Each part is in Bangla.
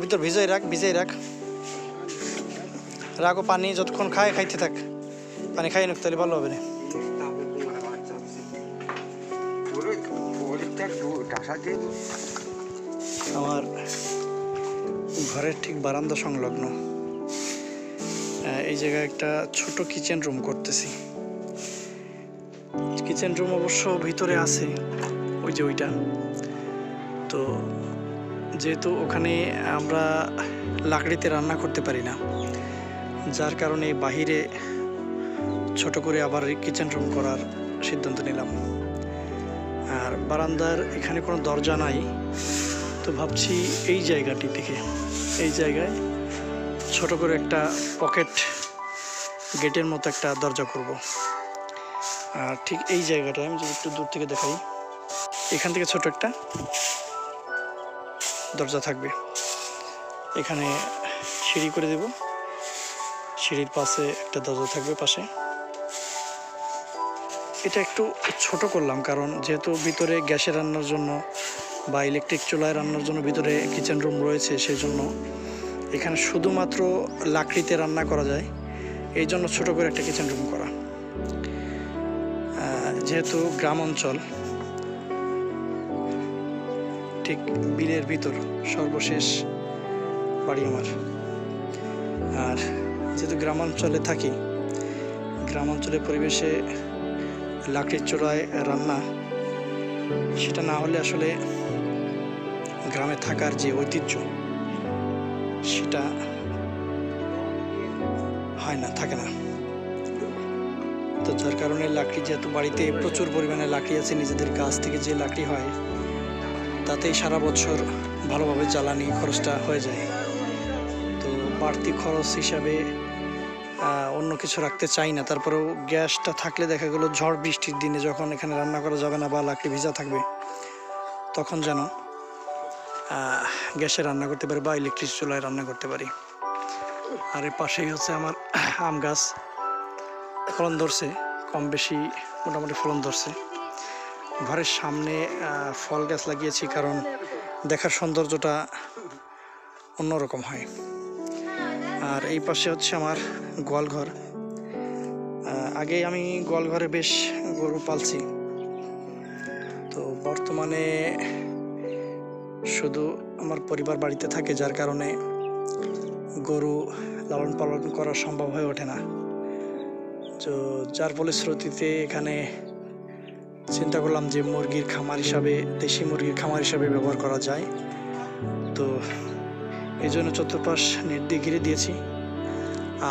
ভিতর ভিজাই রাখ রাখো পানি যতক্ষণ খাইতে থাক পানি খাই নাক তাহলে ভালো হবে না আমার ঘরের ঠিক বারান্দা সংলগ্ন এই জায়গায় একটা ছোট কিচেন রুম করতেছি কিচেন রুম অবশ্য ভিতরে আছে ওই যে ওইটা তো যেহেতু ওখানে আমরা লাকড়িতে রান্না করতে পারি না যার কারণে বাহিরে ছোট করে আবার কিচেন রুম করার সিদ্ধান্ত নিলাম আর বারান্দার এখানে কোনো দরজা নাই তো ভাবছি এই জায়গাটি থেকে এই জায়গায় ছোট করে একটা পকেট গেটের মতো একটা দরজা করব আর ঠিক এই জায়গাটা আমি যদি একটু দূর থেকে দেখাই এখান থেকে ছোট একটা দরজা থাকবে এখানে সিঁড়ি করে দেব সিঁড়ির পাশে একটা দরজা থাকবে পাশে এটা একটু ছোট করলাম কারণ যেহেতু ভিতরে গ্যাসে রান্নার জন্য বা ইলেকট্রিক চুলায় রান্নার জন্য ভিতরে কিচেন রুম রয়েছে সেই জন্য এখানে শুধুমাত্র লাকড়িতে রান্না করা যায় এই জন্য ছোট করে একটা কিচেন রুম করা যেহেতু গ্রাম অঞ্চল ঠিক বিলের ভিতর সর্বশেষ বাড়ি আমার আর যেহেতু গ্রামাঞ্চলে থাকি গ্রামাঞ্চলের পরিবেশে লাকড়ির চূড়ায় রান্না সেটা না হলে আসলে গ্রামে থাকার যে ঐতিহ্য সেটা হয় না থাকে না তো যার কারণে লাকড়ি যেহেতু বাড়িতে প্রচুর পরিমাণে লাকড়ি আছে নিজেদের গাছ থেকে যে লাকড়ি হয় তাতেই সারা বছর ভালোভাবে জ্বালানি খরচটা হয়ে যায় তো বাড়তি খরচ হিসাবে অন্য কিছু রাখতে চাই না তারপরেও গ্যাসটা থাকলে দেখা গেলো ঝড় বৃষ্টির দিনে যখন এখানে রান্না করা যাবে না বা লাকড়ি ভিজা থাকবে তখন যেন গ্যাসে রান্না করতে পারি বা ইলেকট্রিক চুলায় রান্না করতে পারি আর এর পাশেই হচ্ছে আমার আম গাছ ফলন ধরছে কম বেশি মোটামুটি ফলন ধরছে ঘরের সামনে ফল গাছ লাগিয়েছি কারণ দেখার সৌন্দর্যটা অন্যরকম হয় আর এই পাশে হচ্ছে আমার গোয়ালঘর আগে আমি গোয়ালঘরে বেশ গরু পালছি তো বর্তমানে শুধু আমার পরিবার বাড়িতে থাকে যার কারণে গরু লালন পালন করা সম্ভব হয়ে ওঠে না তো যার ফলশ্রুতিতে এখানে চিন্তা করলাম যে মুরগির খামার হিসাবে দেশি মুরগির খামার হিসাবে ব্যবহার করা যায় তো এই জন্য চতুর্পাশ নেট দিয়ে ঘিরে দিয়েছি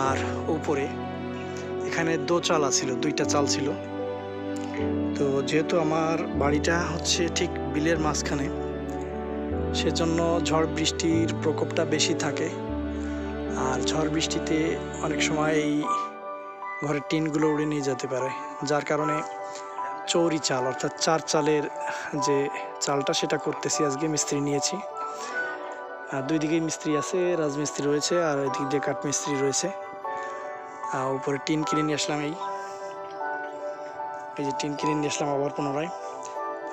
আর উপরে এখানে দোচালা ছিল দুইটা চাল ছিল তো যেহেতু আমার বাড়িটা হচ্ছে ঠিক বিলের মাঝখানে সেজন্য ঝড় বৃষ্টির প্রকোপটা বেশি থাকে আর ঝড় বৃষ্টিতে অনেক সময় এই ঘরের টিনগুলো উড়ে নিয়ে যেতে পারে যার কারণে চৌরি চাল অর্থাৎ চার চালের যে চালটা সেটা করতেছি আজকে মিস্ত্রি নিয়েছি আর দুই দিকেই মিস্ত্রি আছে রাজমিস্ত্রি রয়েছে আর ওই দিক দিয়ে কাঠমিস্ত্রি রয়েছে আর উপরে টিন কিনে নিয়ে আসলাম এই যে টিন কিনে নিয়ে আসলাম আবার পুনরায়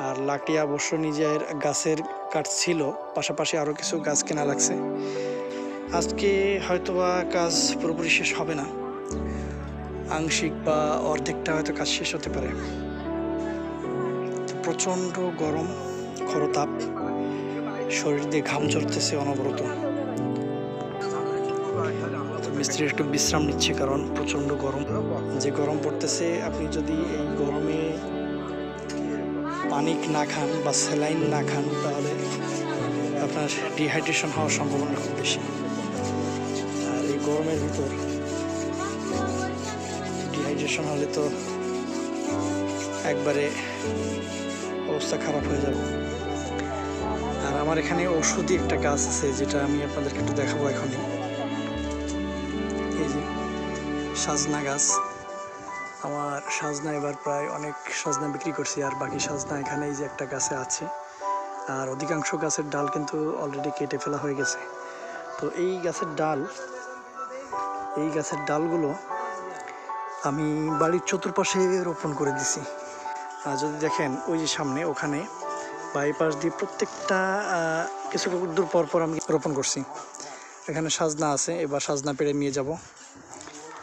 আর লাকড়ি অবশ্য নিজের গাছের কাঠ ছিল পাশাপাশি আরও কিছু গাছ কেনা লাগছে আজকে হয়তোবা কাজ পুরোপুরি শেষ হবে না আংশিক বা অর্ধেকটা হয়তো কাজ শেষ হতে পারে প্রচণ্ড গরম খরতাপ শরীর দিয়ে ঘাম ঝরতেছে অনবরত মিস্ত্রি একটু বিশ্রাম নিচ্ছে কারণ প্রচণ্ড গরম যে গরম পড়তেছে আপনি যদি এই গরমে পানি না খান বা স্যালাইন না খান তাহলে আপনার ডিহাইড্রেশন হওয়ার সম্ভাবনা খুব বেশি আর এই গরমের ভিতর ডিহাইড্রেশন হলে তো একবারে অবস্থা খারাপ হয়ে যাবে আর আমার এখানে ঔষধি একটা গাছ আছে যেটা আমি আপনাদেরকে একটু দেখাবো এখনই এই যে সাজনা গাছ আমার সাজনা এবার প্রায় অনেক সাজনা বিক্রি করছি আর বাকি সাজনা এখানে এই যে একটা গাছে আছে আর অধিকাংশ গাছের ডাল কিন্তু অলরেডি কেটে ফেলা হয়ে গেছে তো এই গাছের ডালগুলো আমি বাড়ির চতুর্পাশে রোপণ করে দিছি আর যদি দেখেন ওই যে সামনে ওখানে বা এই পাশ দিয়ে প্রত্যেকটা কিছু দূর পর পর আমি রোপণ করছি। এখানে সাজনা আছে, এবার সাজনা পেড়ে নিয়ে যাব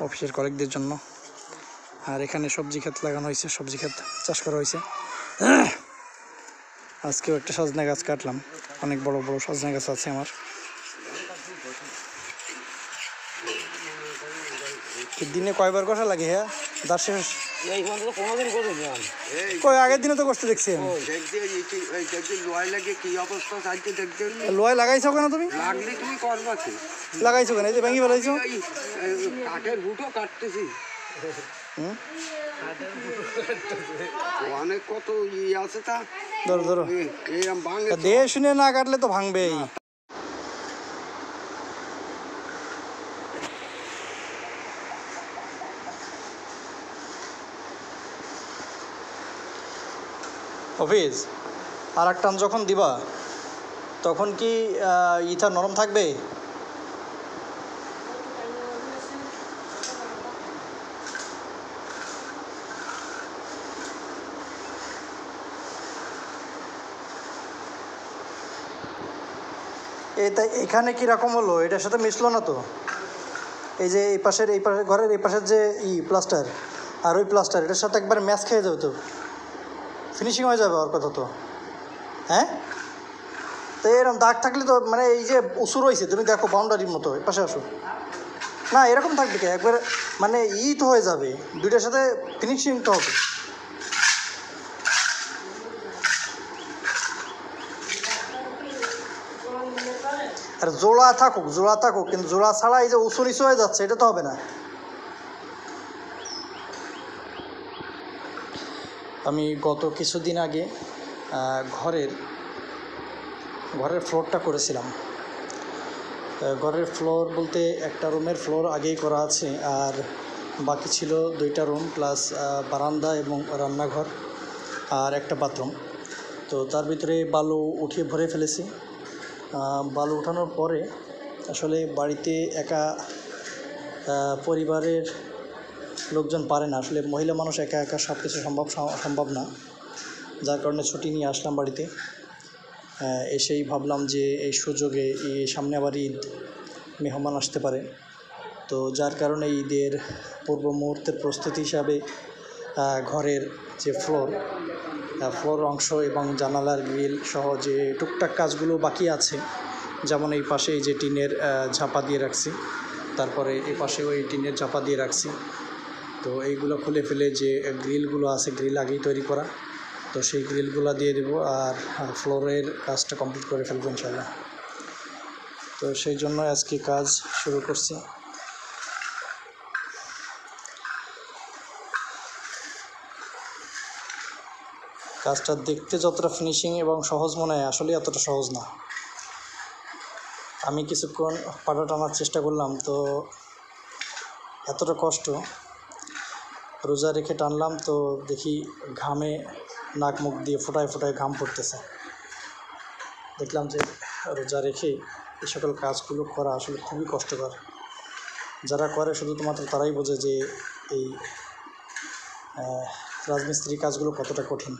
অফিসের কলিগদের জন্য। আর এখানে সবজি ক্ষেত লাগানো হয়েছে, সবজি ক্ষেত চাষ করা হয়েছে। আজকেও একটা সজনা গাছ কাটলাম, অনেক বড় বড় সজনা গাছ আছে আমার। দিনে কয়বার কষা লাগে? হ্যাঁ, দাঁত শেষ কই আগের দিনে তো কষ্ট দেখছি আমি। লোহায় লাগাইছো কেন তুমি? লাগাইছো কেন? এই যে ভেঙে ফেলাইছো। কাঠের বুটো কাটতেছি, অনেক কত ইয়ে আছে তা। ধরো ধরো, দেহে শুনে না কাটলে তো ভাঙবেই। অফিস আর এক টান যখন দিবা তখন কি ইথা নরম থাকবে? এটা এখানে কীরকম হলো? এটার সাথে মিশলো না তো। এই যে এই পাশের ঘরের এই পাশের যে প্লাস্টার আর ওই প্লাস্টার, এটার সাথে একবার ম্যাচ খেয়ে যাবে তো, ফিনিশিং হয়ে যাবে ওর কথা তো। হ্যাঁ, তো এরকম দাগ থাকলে তো মানে এই যে উসুর হয়েছে, তুমি দেখো বাউন্ডারির মতো, এই পাশে আসো না, এরকম থাকবে কি একবার মানে তো হয়ে যাবে, দুইটার সাথে ফিনিশিং তো হবে। আর জোড়া থাকুক, কিন্তু জোড়া ছাড়া এই যে উঁচু নিচু হয়ে যাচ্ছে, এটা তো হবে না। আমি গত কিছুদিন আগে ঘরের ফ্লোরটা করেছিলাম। ঘরের ফ্লোর বলতে একটা রুমের ফ্লোর আগেই করা আছে, আর বাকি ছিল 2টা রুম প্লাস বারান্দা এবং রান্নাঘর আর একটা বাথরুম। তো তার ভিতরে বালু উঠিয়ে ভরে ফেলেছি। বালু উঠানোর পরে আসলে বাড়িতে একা পরিবারের লোকজন পারে না, আসলে মহিলা মানুষ একা একা সব কিছু সম্ভব না, যার কারণে ছুটি নিয়ে আসলাম বাড়িতে। এসেই ভাবলাম যে এই সুযোগে সামনে আবার ঈদ, মেহমান আসতে পারে, তো যার কারণে ঈদের পূর্ব মুহূর্তের প্রস্তুতি হিসাবে ঘরের যে ফ্লোর অংশ এবং জানালার গ্রিল সহ যে টুকটাক কাজগুলো বাকি আছে, যেমন এই পাশে এই যে টিনের ঝাপা দিয়ে রাখছি, তারপরে এই পাশেও এই টিনের ঝাপা দিয়ে রাখছি। তো এইগুলো খুলে ফেলে যে গ্রিলগুলো আছে, গ্রিল আগেই তৈরি করা, তো সেই গ্রিলগুলো দিয়ে দেবো আর ফ্লোরের কাজটা কমপ্লিট করে ফেলবো ইনশাল্লাহ। তো সেই জন্য আজকে কাজ শুরু করছি। কাজটা দেখতে যতটা ফিনিশিং এবং সহজ মনে হয়, আসলে এতটা সহজ না। আমি কিছুক্ষণ পাটা টানার চেষ্টা করলাম, তো এতটা কষ্ট, রোজা রেখে টানলাম তো দেখি ঘামে নাক মুখ দিয়ে ফোটায় ঘাম পড়তেছে। দেখলাম যে রোজা রেখে এই সকল কাজগুলো করা আসলে খুবই কষ্টকর। যারা করে শুধুমাত্র তারাই বোঝে যে এই রাজমিস্ত্রি কাজগুলো কতটা কঠিন।